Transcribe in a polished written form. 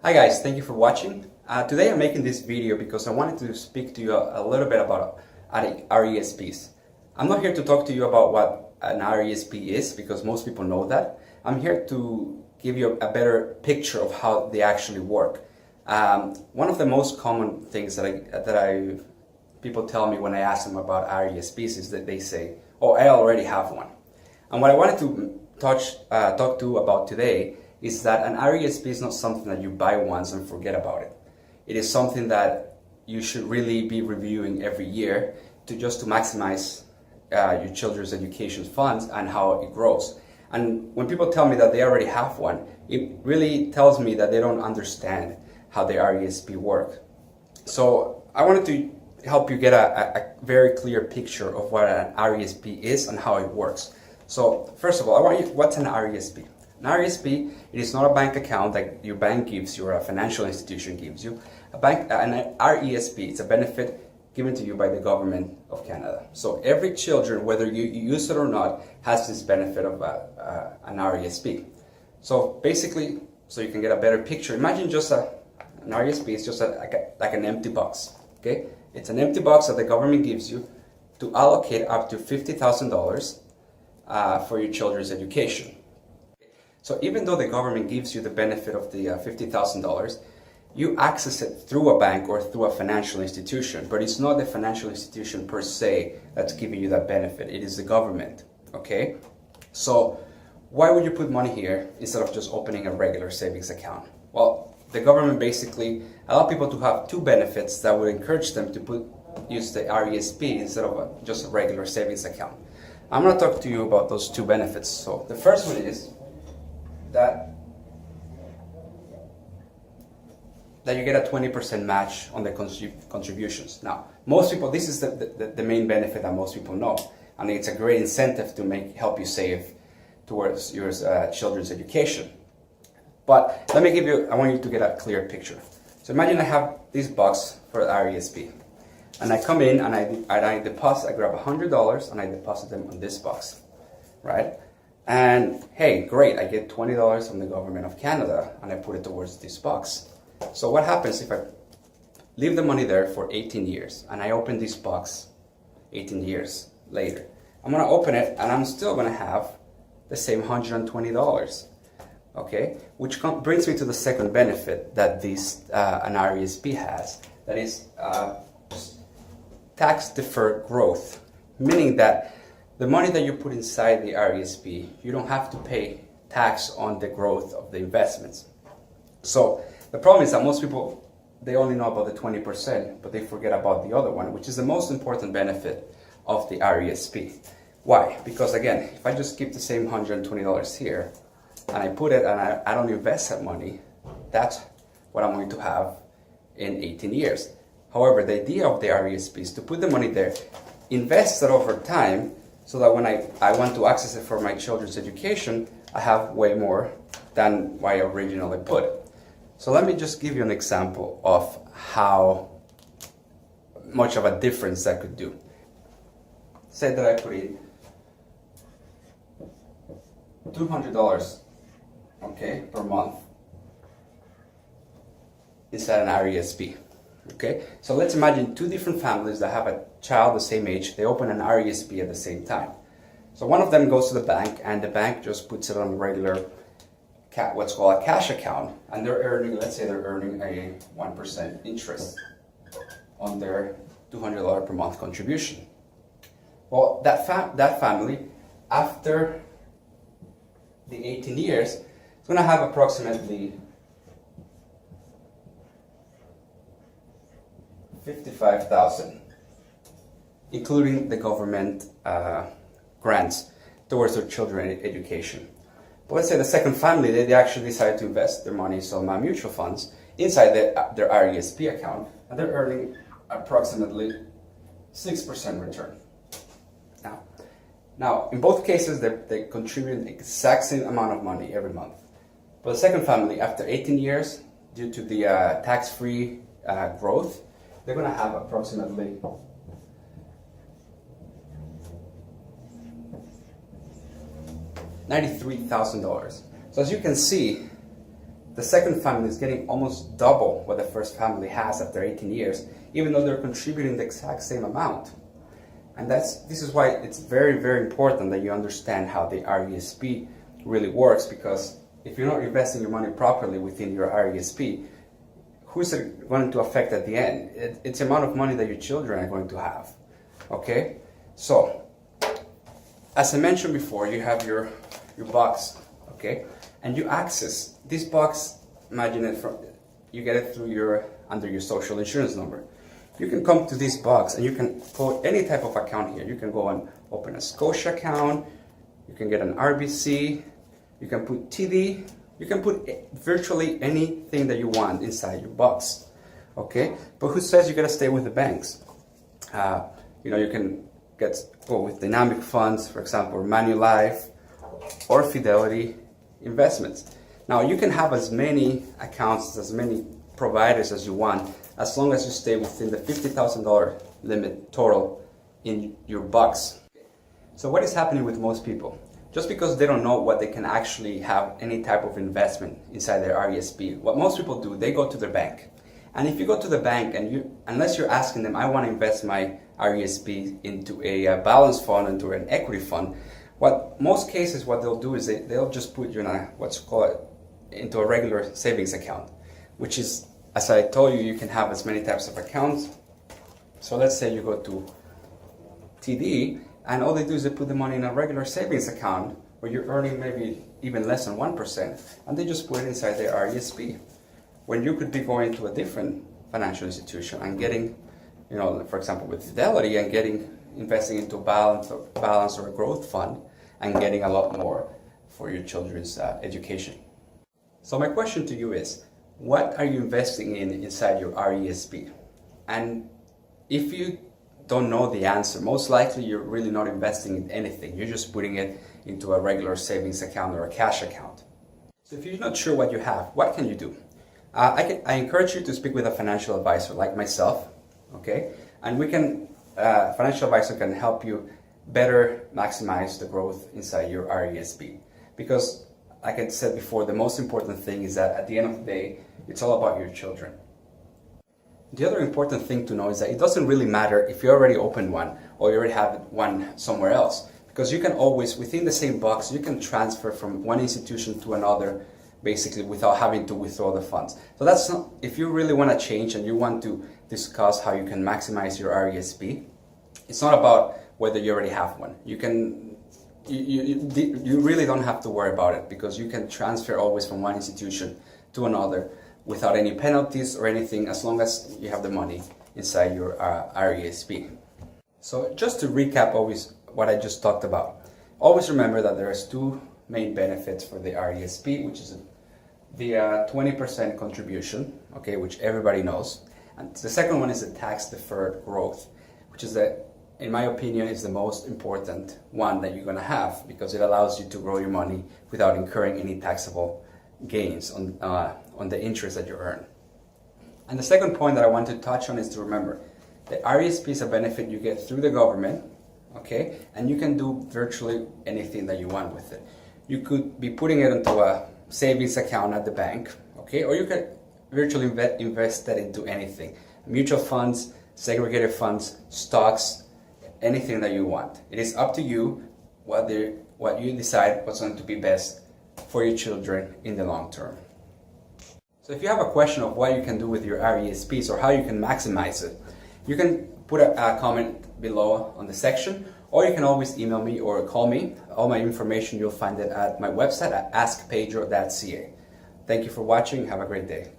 Hi guys, thank you for watching. Today I'm making this video because I wanted to speak to you a little bit about RESPs. I'm not here to talk to you about what an RESP is because most people know that. I'm here to give you a better picture of how they actually work. One of the most common things that people tell me when I ask them about RESPs is that they say, "Oh, I already have one." And what I wanted to talk to about today is that an RESP is not something that you buy once and forget about it. It is something that you should really be reviewing every year to maximize your children's education funds and how it grows. And when people tell me that they already have one, it really tells me that they don't understand how the RESP work. So I wanted to help you get a very clear picture of what an RESP is and how it works. So first of all, what's an RESP? An RESP, it is not a bank account that your bank gives you or a financial institution gives you. An RESP, it's a benefit given to you by the government of Canada. So every children, whether you use it or not, has this benefit of an RESP. So basically, so you can get a better picture, imagine just an RESP is just like an empty box. Okay, it's an empty box that the government gives you to allocate up to $50,000 for your children's education. So even though the government gives you the benefit of the $50,000, you access it through a bank or through a financial institution, but it's not the financial institution per se that's giving you that benefit. It is the government, okay? So why would you put money here instead of just opening a regular savings account? Well, the government basically allows people to have two benefits that would encourage them to use the RESP instead of just a regular savings account. I'm going to talk to you about those two benefits. So the first one is that you get a 20% match on the contributions. Now, most people, this is the main benefit that most people know, and it's a great incentive to help you save towards your children's education. But I want you to get a clear picture. So imagine I have this box for RESP, and I come in and I deposit, I grab $100 and I deposit them on this box, right? And hey, great, I get $20 from the government of Canada and I put it towards this box. So what happens if I leave the money there for 18 years and I open this box 18 years later? I'm going to open it and I'm still going to have the same $120, okay? Which brings me to the second benefit that an RESP has, that is tax deferred growth, meaning that the money that you put inside the RESP, you don't have to pay tax on the growth of the investments. So the problem is that most people, they only know about the 20%, but they forget about the other one, which is the most important benefit of the RESP. Why? Because again, if I just keep the same $120 here, and I put it and I don't invest that money, that's what I'm going to have in 18 years. However, the idea of the RESP is to put the money there, invest it over time, so that when I want to access it for my children's education, I have way more than what I originally put. So let me just give you an example of how much of a difference that could do. Say that I put in $200, okay, per month inside an RESP. Okay, so let's imagine two different families that have a child the same age. They open an RESP at the same time. So one of them goes to the bank, and the bank just puts it on a regular, what's called a cash account, and they're earning, let's say they're earning a 1% interest on their $200 per month contribution. Well, that family, after the 18 years, is going to have approximately $55,000, including the government grants towards their children's education. But let's say the second family, they actually decide to invest their money in some mutual funds inside their RESP account, and they're earning approximately 6% return. Now, in both cases, they contribute the exact same amount of money every month. But the second family, after 18 years, due to the tax-free growth, they're going to have approximately $93,000. So as you can see, the second family is getting almost double what the first family has after 18 years, even though they're contributing the exact same amount. And this is why it's very, very important that you understand how the RESP really works, because if you're not investing your money properly within your RESP, who's it going to affect at the end? It's the amount of money that your children are going to have. Okay? So, as I mentioned before, you have your box, okay? And you access this box, imagine it you get it through under your social insurance number. You can come to this box and you can put any type of account here. You can go and open a Scotia account, you can get an RBC, you can put TD, you can put virtually anything that you want inside your box, okay? But who says you gotta stay with the banks? You can go with dynamic funds, for example, Manulife or Fidelity Investments. Now you can have as many accounts, as many providers as you want, as long as you stay within the $50,000 limit total in your box. So what is happening with most people? Just because they don't know what they can actually have any type of investment inside their RESP, what most people do, they go to their bank. And if you go to the bank and unless you're asking them, I want to invest my RESP into a balanced fund, into an equity fund, most cases what they'll do is they'll just put you in into a regular savings account, which is, as I told you, you can have as many types of accounts. So let's say you go to TD, and all they do is they put the money in a regular savings account where you're earning maybe even less than 1%, and they just put it inside their RESP. When you could be going to a different financial institution and getting, for example, with Fidelity, and investing into balance or a growth fund and getting a lot more for your children's education. So my question to you is, what are you investing inside your RESP? And if you don't know the answer, most likely you're really not investing in anything. You're just putting it into a regular savings account or a cash account. So if you're not sure what you have, what can you do? I encourage you to speak with a financial advisor like myself, okay? And financial advisor can help you better maximize the growth inside your RESP. Because, like I said before, the most important thing is that at the end of the day, it's all about your children. The other important thing to know is that it doesn't really matter if you already opened one or you already have one somewhere else, because you can always, within the same box, you can transfer from one institution to another basically without having to withdraw the funds. So if you really want to change and you want to discuss how you can maximize your RESP, it's not about whether you already have one. You really don't have to worry about it, because you can transfer always from one institution to another without any penalties or anything, as long as you have the money inside your RESP. So just to recap always what I just talked about, always remember that there's two main benefits for the RESP, which is the 20% contribution, okay, which everybody knows. And the second one is the tax-deferred growth, which is in my opinion, is the most important one that you're going to have, because it allows you to grow your money without incurring any taxable gains on the interest that you earn. And the second point that I want to touch on is to remember the RESP is a benefit you get through the government, okay, and you can do virtually anything that you want with it. You could be putting it into a savings account at the bank, okay, or you could virtually invest that into anything: mutual funds, segregated funds, stocks, anything that you want. It is up to you what you decide what's going to be best for your children in the long term. So if you have a question of what you can do with your RESPs or how you can maximize it, you can put a comment below on the section, or you can always email me or call me. All my information, you'll find it at my website at askpedro.ca. Thank you for watching. Have a great day.